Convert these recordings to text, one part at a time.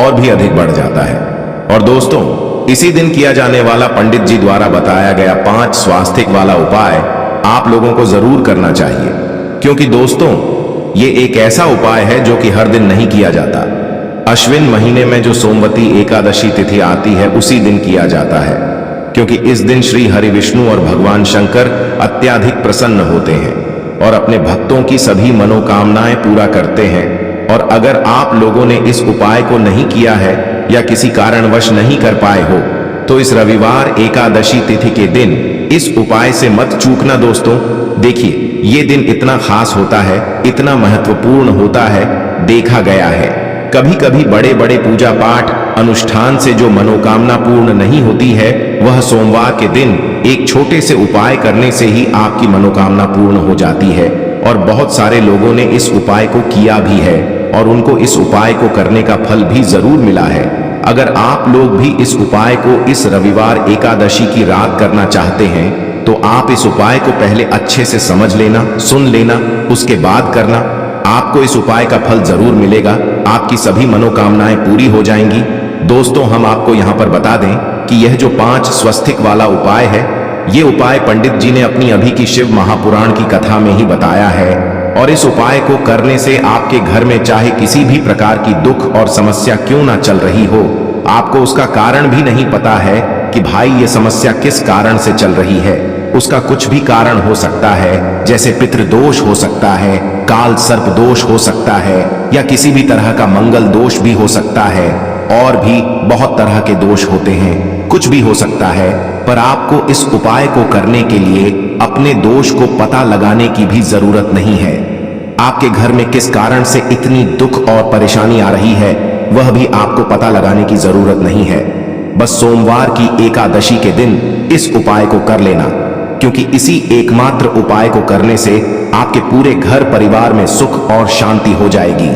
और भी अधिक बढ़ जाता है। और दोस्तों, इसी दिन किया जाने वाला पंडित जी द्वारा बताया गया 5 स्वास्तिक वाला उपाय आप लोगों को जरूर करना चाहिए, क्योंकि दोस्तों ये एक ऐसा उपाय है जो कि हर दिन नहीं किया जाता। अश्विन महीने में जो सोमवती एकादशी तिथि आती है उसी दिन किया जाता है, क्योंकि इस दिन श्री हरि विष्णु और भगवान शंकर अत्याधिक प्रसन्न होते हैं और अपने भक्तों की सभी मनोकामनाएं पूरा करते हैं। और अगर आप लोगों ने इस उपाय को नहीं किया है या किसी कारणवश नहीं कर पाए हो, तो इस रविवार एकादशी तिथि के दिन इस उपाय से मत चूकना दोस्तों। देखिए, ये दिन इतना खास होता है, इतना महत्वपूर्ण होता है, देखा गया है कभी कभी बड़े बड़े पूजा पाठ अनुष्ठान से जो मनोकामना पूर्ण नहीं होती है, वह सोमवार के दिन एक छोटे से उपाय करने से ही आपकी मनोकामना पूर्ण हो जाती है। और बहुत सारे लोगों ने इस उपाय को किया भी है और उनको इस उपाय को करने का फल भी जरूर मिला है। अगर आप लोग भी इस उपाय को इस रविवार एकादशी की रात करना चाहते हैं, तो आप इस उपाय को पहले अच्छे से समझ लेना, सुन लेना, उसके बाद करना। आपको इस उपाय का फल जरूर मिलेगा, आपकी सभी मनोकामनाएं पूरी हो जाएंगी। दोस्तों, हम आपको यहाँ पर बता दें कि यह जो 5 स्वस्तिक वाला उपाय है, ये उपाय पंडित जी ने अपनी अभी की शिव महापुराण की कथा में ही बताया है। और इस उपाय को करने से आपके घर में चाहे किसी भी प्रकार की दुख और समस्या क्यों ना चल रही हो, आपको उसका कारण भी नहीं पता है कि भाई ये समस्या किस कारण से चल रही है। उसका कुछ भी कारण हो सकता है, जैसे पितृदोष हो सकता है, काल सर्प दोष हो सकता है, या किसी भी तरह का मंगल दोष भी हो सकता है, और भी बहुत तरह के दोष होते हैं, कुछ भी हो सकता है। पर आपको इस उपाय को करने के लिए अपने दोष को पता लगाने की भी जरूरत नहीं है। आपके घर में किस कारण से इतनी दुख और परेशानी आ रही है, वह भी आपको पता लगाने की जरूरत नहीं है। बस सोमवार की एकादशी के दिन इस उपाय को कर लेना, क्योंकि इसी एकमात्र उपाय को करने से आपके पूरे घर परिवार में सुख और शांति हो जाएगी।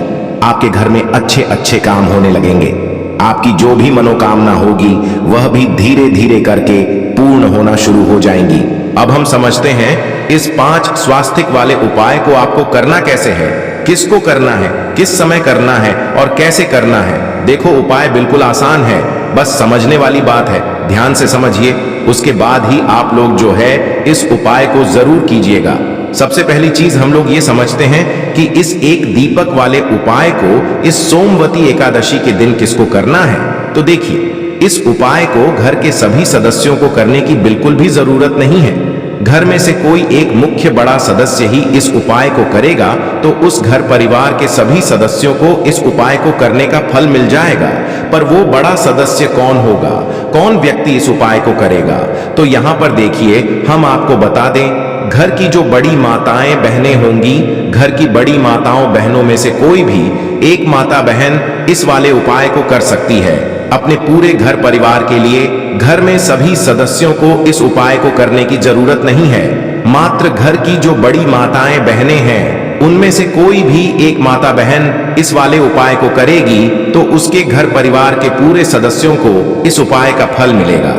आपके घर में अच्छे अच्छे काम होने लगेंगे। आपकी जो भी मनोकामना होगी वह भी धीरे धीरे करके पूर्ण होना शुरू हो जाएंगी। अब हम समझते हैं इस 5 स्वास्तिक वाले उपाय को आपको करना कैसे है, किसको करना है, किस समय करना है और कैसे करना है। देखो, उपाय बिल्कुल आसान है, बस समझने वाली बात है। ध्यान से समझिए, उसके बाद ही आप लोग जो है इस उपाय को जरूर कीजिएगा। सबसे पहली चीज हम लोग ये समझते हैं कि इस एक दीपक वाले उपाय को इस सोमवती एकादशी के दिन किसको करना है। तो देखिए, इस उपाय को घर के सभी सदस्यों को करने की बिल्कुल भी जरूरत नहीं है। घर में से कोई एक मुख्य बड़ा सदस्य ही इस उपाय को करेगा तो उस घर परिवार के सभी सदस्यों को इस उपाय को करने का फल मिल जाएगा। पर वो बड़ा सदस्य कौन होगा, कौन व्यक्ति इस उपाय को करेगा? तो यहाँ पर देखिए, हम आपको बता दें, घर की जो बड़ी माताएं बहनें होंगी, घर की बड़ी माताओं बहनों में से कोई भी एक माता बहन इस वाले उपाय को कर सकती है। अपने पूरे घर परिवार के लिए घर में सभी सदस्यों को इस उपाय को करने की जरूरत नहीं है। मात्र घर की जो बड़ी माताएं बहनें हैं, उनमें से कोई भी एक माता बहन इस वाले उपाय को करेगी तो उसके घर परिवार के पूरे सदस्यों को इस उपाय का फल मिलेगा।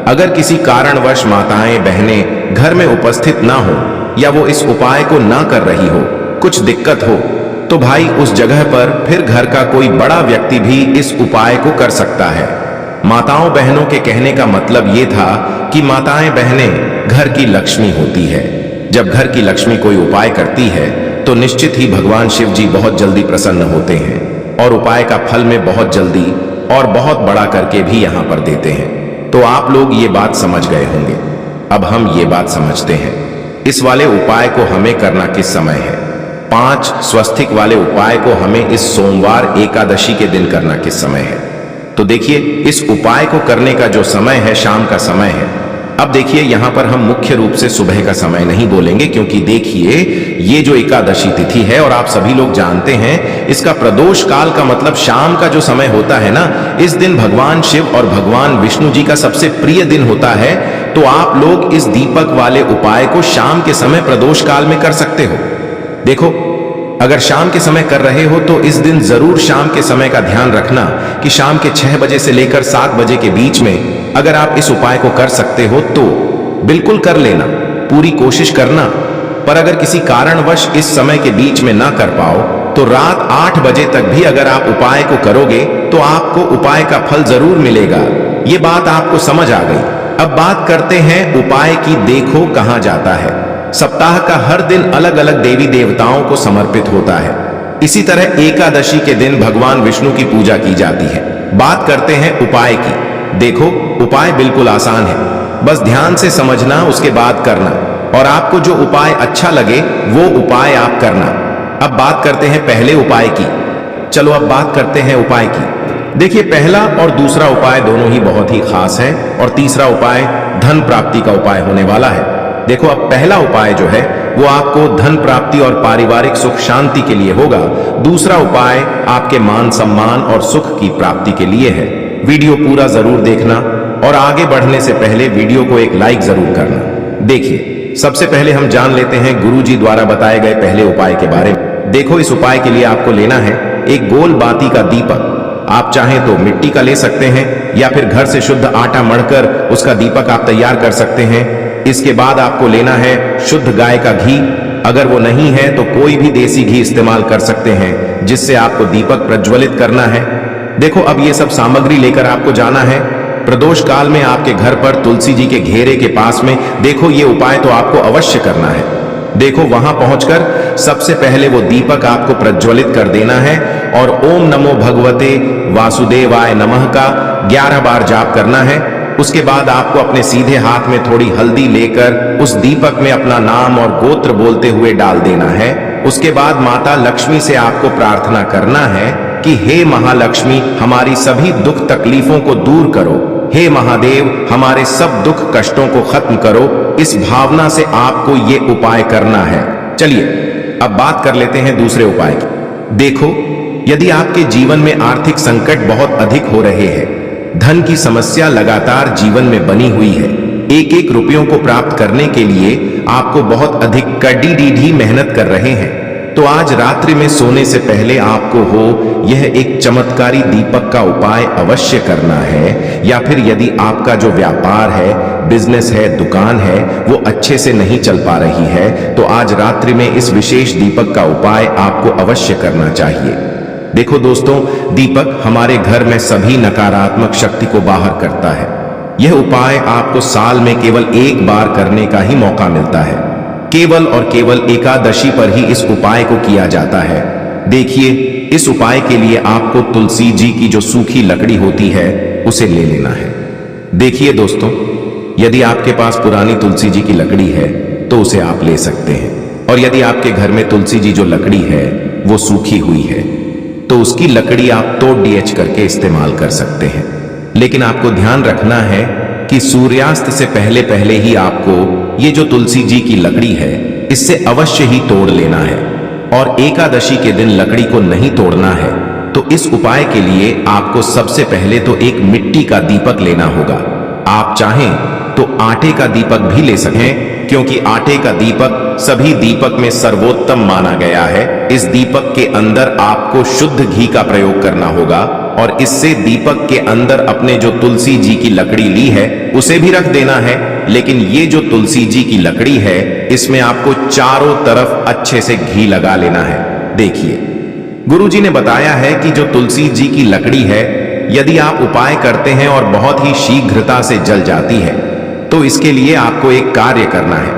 अगर किसी कारणवश माताएं बहनें घर में उपस्थित ना हो या वो इस उपाय को ना कर रही हो, कुछ दिक्कत हो, तो भाई उस जगह पर फिर घर का कोई बड़ा व्यक्ति भी इस उपाय को कर सकता है। माताओं बहनों के कहने का मतलब ये था कि माताएं बहनें घर की लक्ष्मी होती है। जब घर की लक्ष्मी कोई उपाय करती है तो निश्चित ही भगवान शिव जी बहुत जल्दी प्रसन्न होते हैं और उपाय का फल में बहुत जल्दी और बहुत बड़ा करके भी यहाँ पर देते हैं। तो आप लोग ये बात समझ गए होंगे। अब हम ये बात समझते हैं, इस वाले उपाय को हमें करना किस समय है। 5 स्वस्तिक वाले उपाय को हमें इस सोमवार एकादशी के दिन करना किस समय है। तो देखिए, इस उपाय को करने का जो समय है, शाम का समय है। अब देखिए, यहाँ पर हम मुख्य रूप से सुबह का समय नहीं बोलेंगे, क्योंकि देखिए ये जो एकादशी तिथि है और आप सभी लोग जानते हैं, इसका प्रदोष काल का मतलब शाम का जो समय होता है ना, इस दिन भगवान शिव और भगवान विष्णु जी का सबसे प्रिय दिन होता है। तो आप लोग इस दीपक वाले उपाय को शाम के समय प्रदोष काल में कर सकते हो। देखो, अगर शाम के समय कर रहे हो तो इस दिन जरूर शाम के समय का ध्यान रखना कि शाम के 6 बजे से लेकर 7 बजे के बीच में अगर आप इस उपाय को कर सकते हो तो बिल्कुल कर लेना, पूरी कोशिश करना। पर अगर किसी कारणवश इस समय के बीच में ना कर पाओ तो रात 8 बजे तक भी अगर आप उपाय को करोगे तो आपको उपाय का फल जरूर मिलेगा। ये बात आपको समझ आ गई। अब बात करते हैं उपाय की। देखो कहां जाता है। सप्ताह का हर दिन अलग अलग देवी देवताओं को समर्पित होता है। इसी तरह एकादशी के दिन भगवान विष्णु की पूजा की जाती है। बात करते हैं उपाय की। देखो उपाय बिल्कुल आसान है, बस ध्यान से समझना, उसके बाद करना, और आपको जो उपाय अच्छा लगे वो उपाय आप करना। अब बात करते हैं पहले उपाय की। चलो अब बात करते हैं उपाय की। देखिए पहला और दूसरा उपाय दोनों ही बहुत ही खास है, और तीसरा उपाय धन प्राप्ति का उपाय होने वाला है। देखो अब पहला उपाय जो है वो आपको धन प्राप्ति और पारिवारिक सुख शांति के लिए होगा। दूसरा उपाय आपके मान सम्मान और सुख की प्राप्ति के लिए है। वीडियो पूरा जरूर देखना, और आगे बढ़ने से पहले वीडियो को एक लाइक जरूर करना। देखिए सबसे पहले हम जान लेते हैं गुरुजी द्वारा बताए गए पहले उपाय के बारे में। देखो इस उपाय के लिए आपको लेना है एक गोल बाती का दीपक। आप चाहें तो मिट्टी का ले सकते हैं, या फिर घर से शुद्ध आटा मढ़कर उसका दीपक आप तैयार कर सकते हैं। इसके बाद आपको लेना है शुद्ध गाय का घी। अगर वो नहीं है तो कोई भी देसी घी इस्तेमाल कर सकते हैं, जिससे आपको दीपक प्रज्वलित करना है। देखो अब ये सब सामग्री लेकर आपको जाना है प्रदोष काल में आपके घर पर तुलसी जी के घेरे के पास में। देखो ये उपाय तो आपको अवश्य करना है। देखो वहां पहुंचकर सबसे पहले वो दीपक आपको प्रज्वलित कर देना है, और ओम नमो भगवते वासुदेवाय नमः का 11 बार जाप करना है। उसके बाद आपको अपने सीधे हाथ में थोड़ी हल्दी लेकर उस दीपक में अपना नाम और गोत्र बोलते हुए डाल देना है। उसके बाद माता लक्ष्मी से आपको प्रार्थना करना है कि हे महालक्ष्मी हमारी सभी दुख तकलीफों को दूर करो, हे महादेव हमारे सब दुख कष्टों को खत्म करो। इस भावना से आपको ये उपाय करना है। चलिए अब बात कर लेते हैं दूसरे उपाय की। देखो यदि आपके जीवन में आर्थिक संकट बहुत अधिक हो रहे हैं, धन की समस्या लगातार जीवन में बनी हुई है, एक एक रुपयों को प्राप्त करने के लिए आपको बहुत अधिक कड़ी मेहनत कर रहे हैं, तो आज रात्रि में सोने से पहले आपको यह एक चमत्कारी दीपक का उपाय अवश्य करना है। या फिर यदि आपका जो व्यापार है, बिजनेस है, दुकान है, वो अच्छे से नहीं चल पा रही है, तो आज रात्रि में इस विशेष दीपक का उपाय आपको अवश्य करना चाहिए। देखो दोस्तों, दीपक हमारे घर में सभी नकारात्मक शक्ति को बाहर करता है। यह उपाय आपको साल में केवल एक बार करने का ही मौका मिलता है। केवल और केवल एकादशी पर ही इस उपाय को किया जाता है। देखिए इस उपाय के लिए आपको तुलसी जी की जो सूखी लकड़ी होती है उसे ले लेना है। देखिए दोस्तों, यदि आपके पास पुरानी तुलसी जी की लकड़ी है तो उसे आप ले सकते हैं, और यदि आपके घर में तुलसी जी जो लकड़ी है वो सूखी हुई है तो उसकी लकड़ी आप तोड़ डीएच करके इस्तेमाल कर सकते हैं। लेकिन आपको ध्यान रखना है कि सूर्यास्त से पहले पहले ही आपको ये जो तुलसी जी की लकड़ी है इससे अवश्य ही तोड़ लेना है, और एकादशी के दिन लकड़ी को नहीं तोड़ना है। तो इस उपाय के लिए आपको सबसे पहले तो एक मिट्टी का दीपक लेना होगा। आप चाहें तो आटे का दीपक भी ले सकें, क्योंकि आटे का दीपक सभी दीपक में सर्वोत्तम माना गया है। इस दीपक के अंदर आपको शुद्ध घी का प्रयोग करना होगा, और इससे दीपक के अंदर अपने जो तुलसी जी की लकड़ी ली है उसे भी रख देना है। लेकिन ये जो तुलसी जी की लकड़ी है इसमें आपको चारों तरफ अच्छे से घी लगा लेना है। देखिए गुरुजी ने बताया है कि जो तुलसी जी की लकड़ी है यदि आप उपाय करते हैं और बहुत ही शीघ्रता से जल जाती है, तो इसके लिए आपको एक कार्य करना है।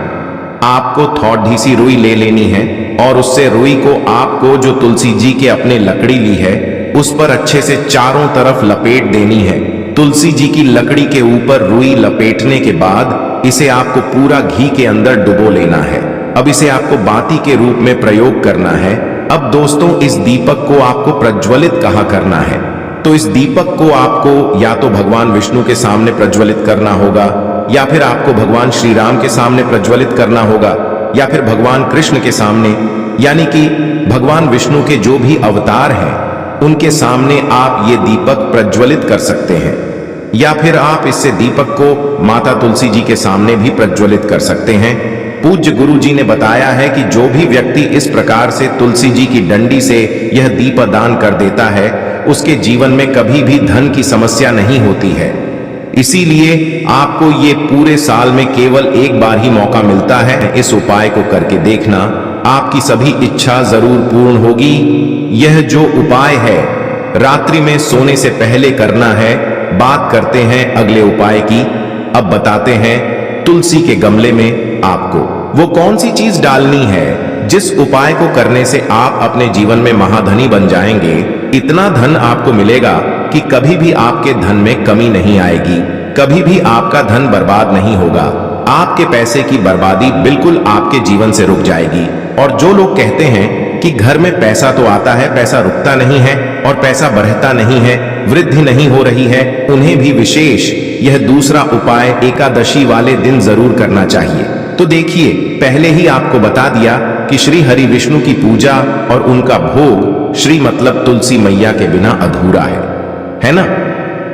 आपको थोड़ी सी रुई ले लेनी है, और उससे रुई को आपको जो तुलसी जी के अपने लकड़ी ली है उस पर अच्छे से चारों तरफ लपेट देनी है। तुलसी जी की लकड़ी के ऊपर रुई लपेटने के बाद इसे आपको पूरा घी के अंदर डुबो लेना है। अब इसे आपको बाती के रूप में प्रयोग करना है। अब दोस्तों, इस दीपक को आपको प्रज्वलित कहाँ करना है? तो इस दीपक को आपको या तो भगवान विष्णु के सामने प्रज्वलित करना होगा, या फिर आपको भगवान श्री राम के सामने प्रज्वलित करना होगा, या फिर भगवान कृष्ण के सामने, यानी कि भगवान विष्णु के जो भी अवतार हैं उनके सामने आप ये दीपक प्रज्वलित कर सकते हैं। या फिर आप इससे दीपक को माता तुलसी जी के सामने भी प्रज्वलित कर सकते हैं। पूज्य गुरु जी ने बताया है कि जो भी व्यक्ति इस प्रकार से तुलसी जी की डंडी से यह दीपदान कर देता है उसके जीवन में कभी भी धन की समस्या नहीं होती है। इसीलिए आपको ये पूरे साल में केवल एक बार ही मौका मिलता है इस उपाय को करके देखना। आपकी सभी इच्छा जरूर पूर्ण होगी। यह जो उपाय है रात्रि में सोने से पहले करना है। बात करते हैं अगले उपाय की। अब बताते हैं तुलसी के गमले में आपको वो कौन सी चीज डालनी है जिस उपाय को करने से आप अपने जीवन में महाधनी बन जाएंगे। इतना धन आपको मिलेगा कि कभी भी आपके धन में कमी नहीं आएगी, कभी भी आपका धन बर्बाद नहीं होगा। आपके पैसे की बर्बादी बिल्कुल आपके जीवन से रुक जाएगी। और जो लोग कहते हैं कि घर में पैसा तो आता है, पैसा रुकता नहीं है और पैसा बढ़ता नहीं है, वृद्धि नहीं हो रही है, उन्हें भी विशेष यह दूसरा उपाय एकादशी वाले दिन जरूर करना चाहिए। तो देखिए, पहले ही आपको बता दिया कि श्री हरि विष्णु की पूजा और उनका भोग श्री मतलब तुलसी मैया के बिना अधूरा है ना।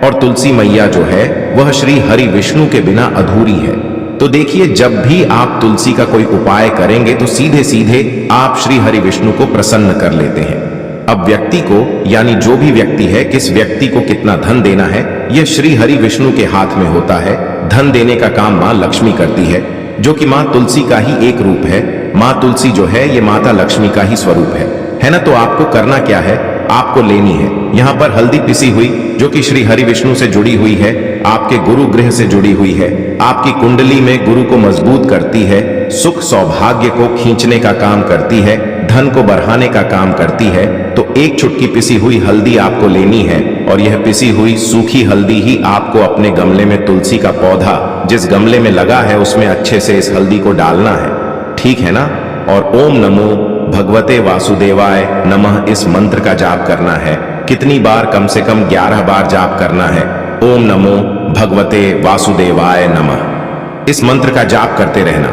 और तुलसी मैया जो है वह श्री हरि विष्णु के बिना अधूरी है। तो देखिए, जब भी आप तुलसी का कोई उपाय करेंगे तो सीधे सीधे आप श्री हरि विष्णु को प्रसन्न कर लेते हैं। अब व्यक्ति को, यानी जो भी व्यक्ति है, किस व्यक्ति को कितना धन देना है, यह श्री हरि विष्णु के हाथ में होता है। धन देने का काम मां लक्ष्मी करती है, जो कि मां तुलसी का ही एक रूप है। मां तुलसी जो है ये माता लक्ष्मी का ही स्वरूप है ना। तो आपको करना क्या है, आपको लेनी है यहां पर हल्दी पिसी हुई, जो कि श्री हरि विष्णु से जुड़ी हुई है, आपके गुरु गृह से जुड़ी हुई है, आपकी कुंडली में गुरु को मजबूत करती है, सुख सौभाग्य को खींचने का काम करती है, धन को बढ़ाने का काम करती है। तो एक चुटकी पिसी हुई हल्दी आपको लेनी है और यह पिसी हुई सूखी हल्दी ही आपको अपने गमले में, तुलसी का पौधा जिस गमले में लगा है उसमें अच्छे से इस हल्दी को डालना है, ठीक है ना। और ओम नमो भगवते वासुदेवाय नमः इस मंत्र का जाप करना है। कितनी बार, कम से कम 11 बार जाप करना है। ओम नमो भगवते वासुदेवाय नमः इस मंत्र का जाप करते रहना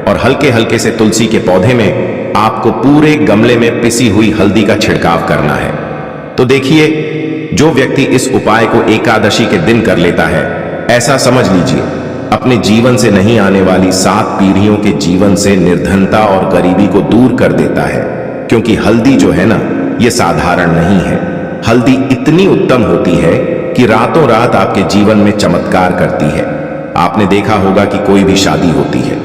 और हल्के हल्के से तुलसी के पौधे में आपको पूरे गमले में पिसी हुई हल्दी का छिड़काव करना है। तो देखिए, जो व्यक्ति इस उपाय को एकादशी के दिन कर लेता है, ऐसा समझ लीजिए अपने जीवन से नहीं आने वाली 7 पीढ़ियों के जीवन से निर्धनता और गरीबी को दूर कर देता है। क्योंकि हल्दी जो है ना, ये साधारण नहीं है। हल्दी इतनी उत्तम होती है कि रातों रात आपके जीवन में चमत्कार करती है। आपने देखा होगा कि कोई भी शादी होती है,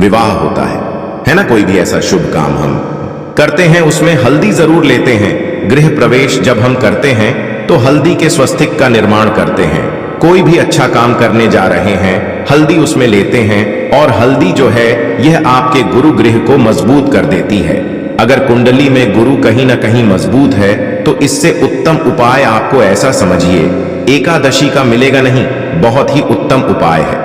विवाह होता है ना, कोई भी ऐसा शुभ काम हम करते हैं, उसमें हल्दी जरूर लेते हैं। गृह प्रवेश जब हम करते हैं तो हल्दी के स्वस्तिक का निर्माण करते हैं। कोई भी अच्छा काम करने जा रहे हैं, हल्दी उसमें लेते हैं। और हल्दी जो है यह आपके गुरु गृह को मजबूत कर देती है। अगर कुंडली में गुरु कहीं ना कहीं मजबूत है तो इससे उत्तम उपाय आपको ऐसा समझिए एकादशी का मिलेगा नहीं, बहुत ही उत्तम उपाय है।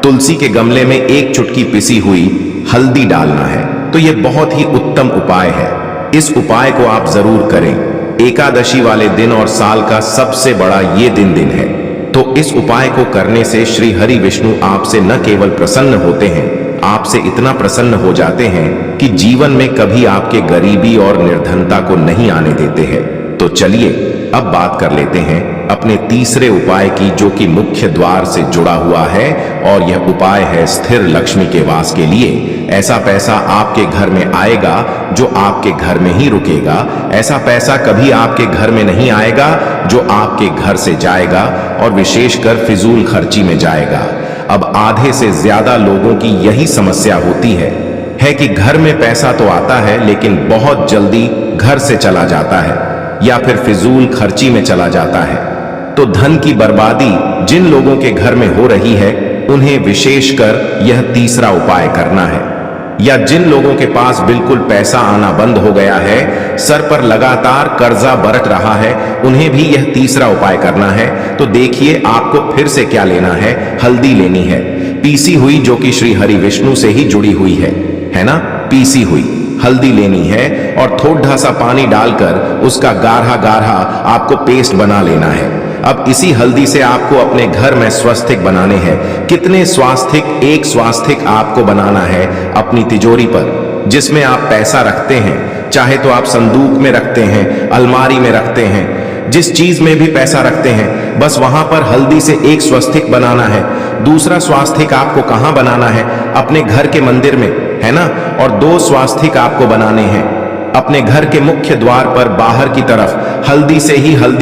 तुलसी के गमले में एक चुटकी पिसी हुई हल्दी डालना है, तो यह बहुत ही उत्तम उपाय है। इस उपाय को आप जरूर करें। एकादशी वाले दिन और साल का सबसे बड़ा ये दिन है। तो इस उपाय को करने से श्री हरि विष्णु आपसे न केवल प्रसन्न होते हैं, आपसे इतना प्रसन्न हो जाते हैं कि जीवन में कभी आपके गरीबी और निर्धनता को नहीं आने देते हैं। तो चलिए अब बात कर लेते हैं अपने तीसरे उपाय की, जो कि मुख्य द्वार से जुड़ा हुआ है। और यह उपाय है स्थिर लक्ष्मी के वास के लिए। ऐसा पैसा आपके घर में आएगा जो आपके घर में ही रुकेगा। ऐसा पैसा कभी आपके घर में नहीं आएगा जो आपके घर से जाएगा और विशेषकर फिजूल खर्ची में जाएगा। अब आधे से ज्यादा लोगों की यही समस्या होती है कि घर में पैसा तो आता है लेकिन बहुत जल्दी घर से चला जाता है या फिर फिजूल खर्ची में चला जाता है। तो धन की बर्बादी जिन लोगों के घर में हो रही है उन्हें विशेषकर यह तीसरा उपाय करना है। या जिन लोगों के पास बिल्कुल पैसा आना बंद हो गया है, सर पर लगातार कर्जा बरत रहा है, उन्हें भी यह तीसरा उपाय करना है। तो देखिए, आपको फिर से क्या लेना है, हल्दी लेनी है पीसी हुई, जो कि श्री हरि विष्णु से ही जुड़ी हुई है ना। पीसी हुई हल्दी लेनी है और थोड़ा सा पानी डालकर उसका गाढ़ा गाढ़ा आपको पेस्ट बना लेना है। अब इसी हल्दी से आपको अपने घर में स्वास्तिक बनाने हैं। कितने स्वास्तिक? एक स्वास्तिक आपको बनाना है अपनी तिजोरी पर, जिसमें आप पैसा रखते हैं। चाहे तो आप संदूक में रखते हैं, अलमारी में रखते हैं, जिस चीज में भी पैसा रखते हैं, बस वहां पर हल्दी से एक स्वास्तिक बनाना है। दूसरा स्वास्तिक आपको कहां बनाना है? अपने घर के मंदिर में, है ना। और 2 स्वास्तिक आपको बनाने हैं अपने घर के मुख्य द्वार पर बाहर की तरफ। हल्दी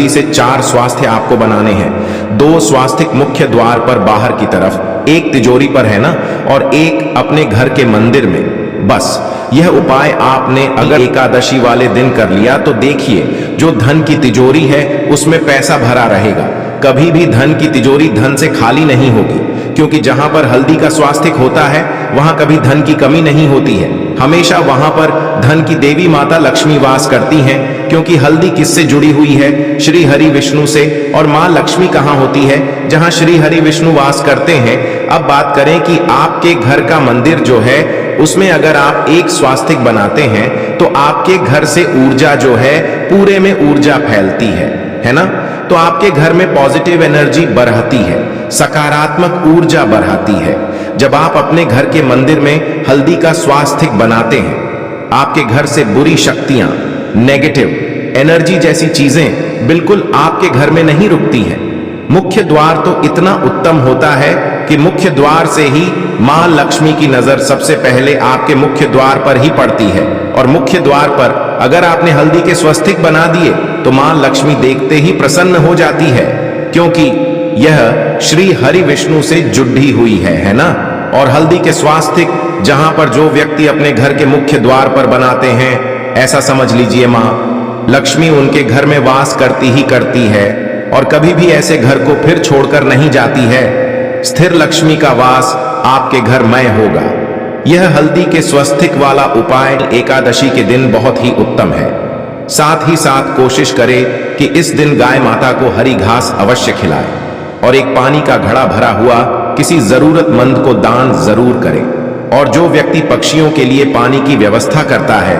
से 4 स्वास्तिक आपको बनाने हैं। 2 स्वास्तिक मुख्य द्वार पर बाहर की तरफ, एक तिजोरी पर, है ना, और एक अपने घर के मंदिर में। बस यह उपाय आपने अगर एकादशी वाले दिन कर लिया तो देखिए जो धन की तिजोरी है उसमें पैसा भरा रहेगा। कभी भी धन की तिजोरी धन से खाली नहीं होगी, क्योंकि जहां पर हल्दी का स्वास्तिक होता है वहां कभी धन की कमी नहीं होती है। हमेशा वहां पर धन की देवी माता लक्ष्मी वास करती हैं, क्योंकि हल्दी किससे जुड़ी हुई है? श्री हरि विष्णु से। और मां लक्ष्मी कहां होती है? जहां श्री हरि विष्णु वास करते हैं। अब बात करें कि आपके घर का मंदिर जो है उसमें अगर आप एक स्वास्तिक बनाते हैं तो आपके घर से ऊर्जा जो है पूरे में ऊर्जा फैलती है ना? तो आपके घर में पॉजिटिव एनर्जी बढ़ती है, सकारात्मक ऊर्जा बढ़ती है। जब आप अपने घर के मंदिर में हल्दी का स्वास्तिक बनाते हैं, आपके घर से बुरी शक्तियां, नेगेटिव एनर्जी जैसी चीजें बिल्कुल आपके घर में नहीं रुकती हैं। मुख्य द्वार तो इतना उत्तम होता है कि मुख्य द्वार से ही मां लक्ष्मी की नजर सबसे पहले आपके मुख्य द्वार पर ही पड़ती है। और मुख्य द्वार पर अगर आपने हल्दी के स्वस्तिक बना दिए तो मां लक्ष्मी देखते ही प्रसन्न हो जाती है, क्योंकि यह श्री हरि विष्णु से जुड़ी हुई है ना? और हल्दी के स्वास्तिक जहां पर जो व्यक्ति अपने घर के मुख्य द्वार पर बनाते हैं, ऐसा समझ लीजिए मां लक्ष्मी उनके घर में वास करती ही करती है और कभी भी ऐसे घर को फिर छोड़कर नहीं जाती है। स्थिर लक्ष्मी का वास आपके घर में होगा। यह हल्दी के स्वस्तिक वाला उपाय एकादशी के दिन बहुत ही उत्तम है। साथ ही साथ कोशिश करें कि इस दिन गाय माता को हरी घास अवश्य खिलाएं और एक पानी का घड़ा भरा हुआ किसी जरूरतमंद को दान जरूर करें। और जो व्यक्ति पक्षियों के लिए पानी की व्यवस्था करता है